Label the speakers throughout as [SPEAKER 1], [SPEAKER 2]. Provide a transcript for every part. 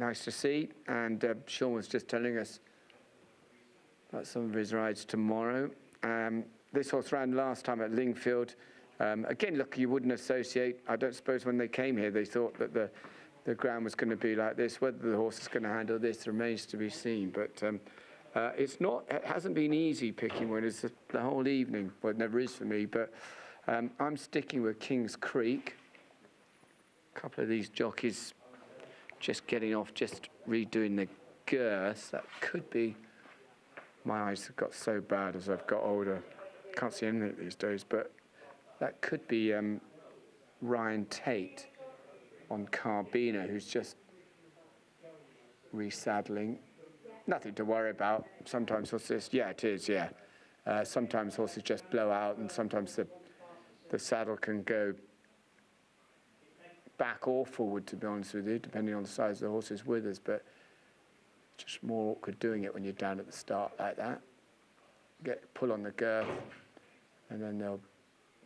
[SPEAKER 1] nice to see. And Sean was just telling us about some of his rides tomorrow. This horse ran last time at Lingfield. Again, look, you wouldn't associate, I don't suppose when they came here they thought that the ground was going to be like this. Whether the horse is going to handle this remains to be seen. But it hasn't been easy picking winners the whole evening. Well, it never is for me, but I'm sticking with King's Creek. A couple of these jockeys just getting off, just redoing the girth. That could be, my eyes have got so bad as I've got older. Can't see anything these days, but that could be Ryan Tate on Caribeno, who's just resaddling. Nothing to worry about. Sometimes horses, yeah, it is, yeah. Sometimes horses just blow out, and sometimes the saddle can go back or forward, to be honest with you, depending on the size of the horse's withers, but it's just more awkward doing it when you're down at the start like that. Pull on the girth, and then they'll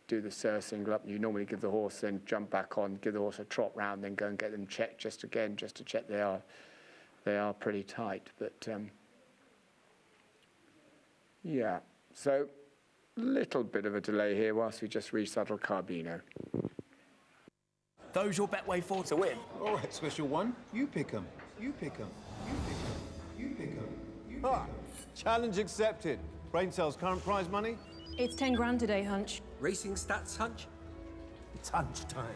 [SPEAKER 1] do the surcingle up. You normally give the horse, then jump back on, give the horse a trot round, then go and get them checked just to check they are pretty tight. But yeah, so little bit of a delay here whilst we just resaddle Caribeno.
[SPEAKER 2] Those your Betway 4 to win.
[SPEAKER 3] All right, special one. You pick 'em. You pick 'em. You pick 'em. You pick 'em. You pick 'em.
[SPEAKER 4] Ah, challenge accepted. Brain cells, current prize money?
[SPEAKER 5] It's 10 grand today, Hunch.
[SPEAKER 2] Racing stats, Hunch? It's Hunch time.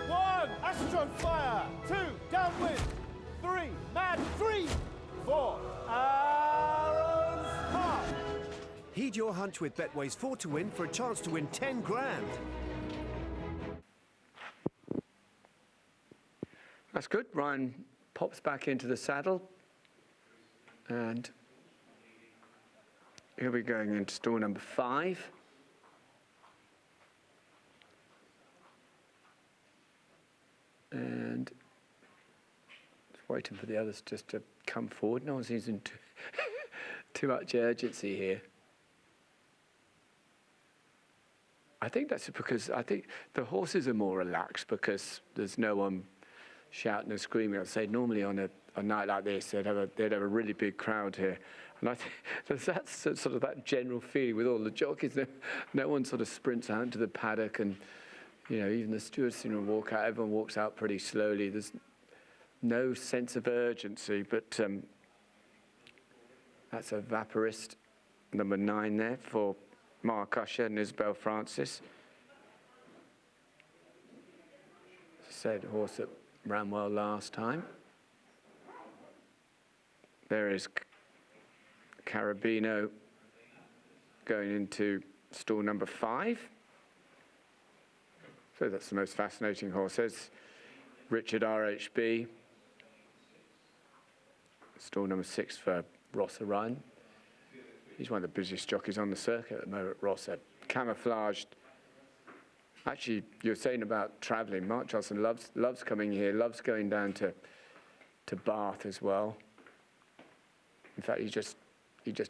[SPEAKER 4] 1, Astro Fire. 2, Downwind. 3, Mad 3. 4, Arrows Heart.
[SPEAKER 6] Heed your hunch with Betway's 4 to win for a chance to win 10 grand.
[SPEAKER 1] That's good. Ryan pops back into the saddle, and here we're going into stall number 5. And just waiting for the others just to come forward. No one seems in too much urgency here. I think that's because I think the horses are more relaxed because there's no one shouting and screaming. I'd say normally on a night like this they'd have a really big crowd here, and I think that's sort of that general feeling with all the jockeys. No one sort of sprints out into the paddock, and even the stewards seem to walk out. Everyone walks out pretty slowly. There's no sense of urgency, but that's Evaporust, number 9 there for Mark Usher and Isabel Francis. As I said, horse that ran well last time. There is Caribeno going into stall number 5. So that's the most fascinating horse. There's Richard RHB. Stall number 6 for Ross Orion. He's one of the busiest jockeys on the circuit at the moment, Ross. Camouflaged. Actually, you were saying about travelling. Mark Johnson loves coming here, loves going down to Bath as well. In fact, he just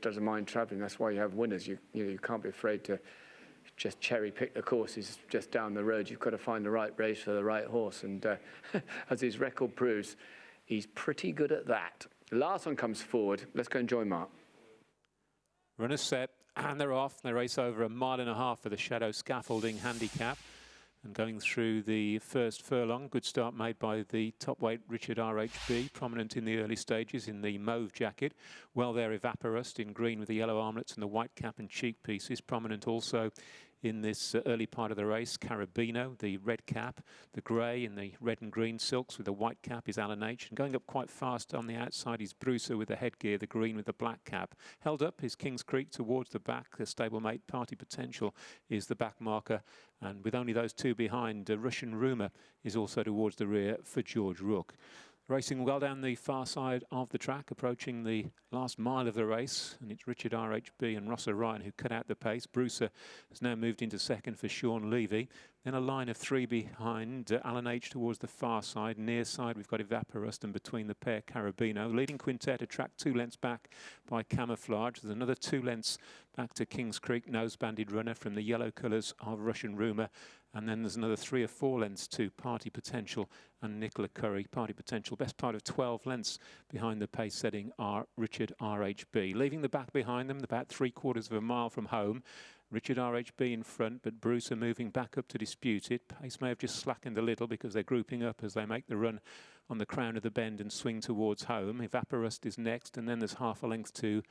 [SPEAKER 1] doesn't mind travelling. That's why you have winners. You can't be afraid to just cherry pick the courses just down the road. You've got to find the right race for the right horse, and as his record proves, he's pretty good at that. The last one comes forward. Let's go and join Mark.
[SPEAKER 7] Runners set, and they're off. They race over 1.5 miles for the Shadow Scaffolding Handicap. And going through the first furlong, good start made by the top weight Richard RHB, prominent in the early stages in the mauve jacket. Well there, Evaporust in green with the yellow armlets and the white cap and cheek pieces. Prominent also in this early part of the race, Caribeno, the red cap, the grey in the red and green silks with the white cap is Alan H. And going up quite fast on the outside is Brucer with the headgear, the green with the black cap. Held up is King's Creek towards the back. The stablemate Party Potential is the back marker. And with only those two behind, Russian Rumour is also towards the rear for George Rook. Racing well down the far side of the track, approaching the last mile of the race, and it's Richard RHB and Ross Orion who cut out the pace. Brucer has now moved into second for Sean Levy. Then a line of 3 behind Alan H towards the far side. Near side, we've got Evaporust, and between the pair, Caribeno. Leading quintet, a track 2 lengths back by Camouflaged. There's another 2 lengths back to Kings Creek, nose-banded runner from the yellow colours of Russian Rumour. And then there's another 3 or 4 lengths to Party Potential and Nicola Curry. Party Potential, best part of 12 lengths behind the pace setting are Richard RHB. Leaving the back behind them, about 3/4 of a mile from home. Richard RHB in front, but Bruce are moving back up to dispute it. Pace may have just slackened a little because they're grouping up as they make the run on the crown of the bend and swing towards home. Evaporust is next, and then there's half a length to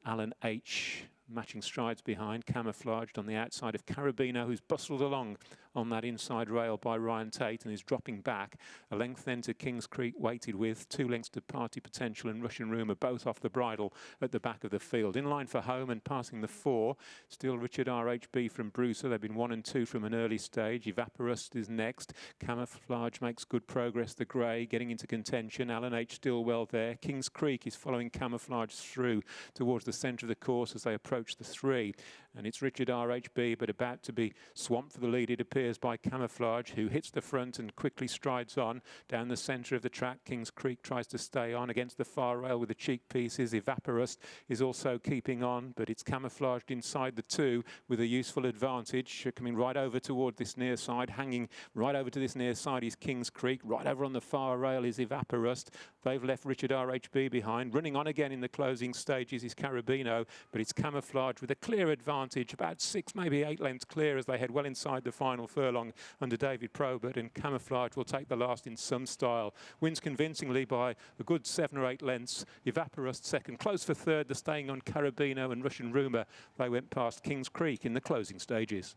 [SPEAKER 7] Alan H. Matching strides behind, Camouflaged on the outside of Caribeno, who's bustled along on that inside rail by Ryan Tate and is dropping back. A length then to Kings Creek, weighted with 2 lengths to Party Potential and Russian Rumour, both off the bridle at the back of the field. In line for home and passing the 4, still Richard RHB from Brucer. They've been 1 and 2 from an early stage. Evaporust is next. Camouflage makes good progress. The grey getting into contention. Alan H still well there. Kings Creek is following Camouflage through towards the centre of the course as they approach the 3. And it's Richard RHB, but about to be swamped for the lead, it appears, by Camouflage, who hits the front and quickly strides on down the centre of the track. Kings Creek tries to stay on against the far rail with the cheek pieces. Evaporust is also keeping on, but it's Camouflaged inside the 2 with a useful advantage. Coming right over toward this near side, hanging right over to this near side is Kings Creek. Right over on the far rail is Evaporust. They've left Richard RHB behind. Running on again in the closing stages is Caribeno, but it's Camouflage with a clear advantage, about 6, maybe 8 lengths clear as they head well inside the final furlong under David Probert, and Camouflage will take the last in some style. Wins convincingly by a good 7 or 8 lengths. Evaporust second. Close for third, the staying on Caribeno and Russian Rumour. They went past Kings Creek in the closing stages.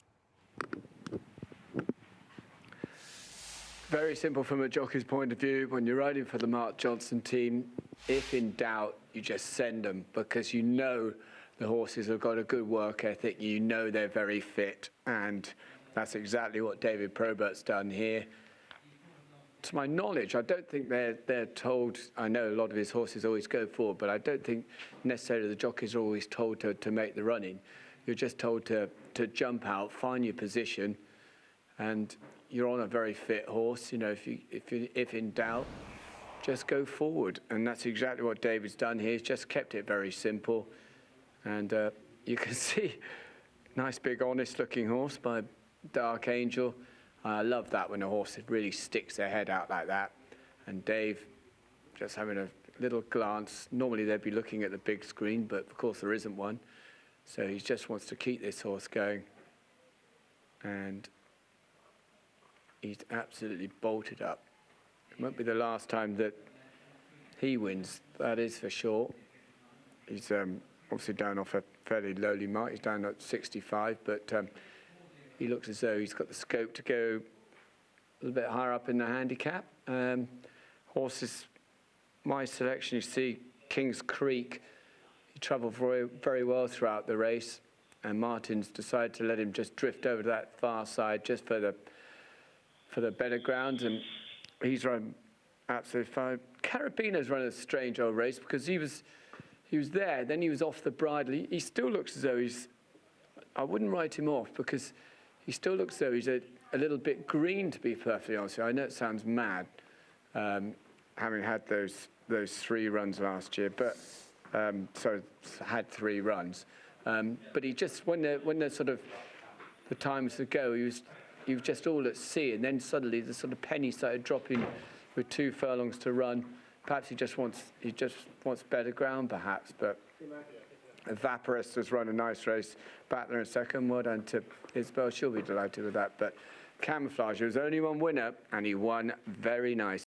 [SPEAKER 1] Very simple from a jockey's point of view. When you're riding for the Mark Johnson team, if in doubt, you just send them, because you know the horses have got a good work ethic. You know they're very fit, and that's exactly what David Probert's done here. To my knowledge, I don't think they're told. I know a lot of his horses always go forward, but I don't think necessarily the jockeys are always told to make the running. You're just told to jump out, find your position, and you're on a very fit horse. You know, if in doubt, just go forward, and that's exactly what David's done here. He's just kept it very simple. And you can see, nice big honest looking horse by Dark Angel. I love that when a horse really sticks their head out like that. And Dave just having a little glance. Normally they'd be looking at the big screen, but of course there isn't one. So he just wants to keep this horse going. And he's absolutely bolted up. It won't be the last time that he wins, that is for sure. He's obviously down off a fairly lowly mark. He's down at 65, but he looks as though he's got the scope to go a little bit higher up in the handicap. Horses, my selection, you see Kings Creek. He travelled very, very well throughout the race, and Martin's decided to let him just drift over to that far side just for the better ground, and he's run absolutely fine. Caribeno's run a strange old race because he was there, then he was off the bridle. He still looks as though I wouldn't write him off because he still looks as though he's a little bit green, to be perfectly honest with you. I know it sounds mad, having had those 3 runs last year, but so had 3 runs. But he just, when the sort of the times to go, he was just all at sea, and then suddenly the sort of penny started dropping with 2 furlongs to run. Perhaps he just wants better ground, perhaps. But Evaporust has run a nice race. Battler in second. Well done to Isabel. She'll be delighted with that. But Camouflage, there was only one winner, and he won very nice.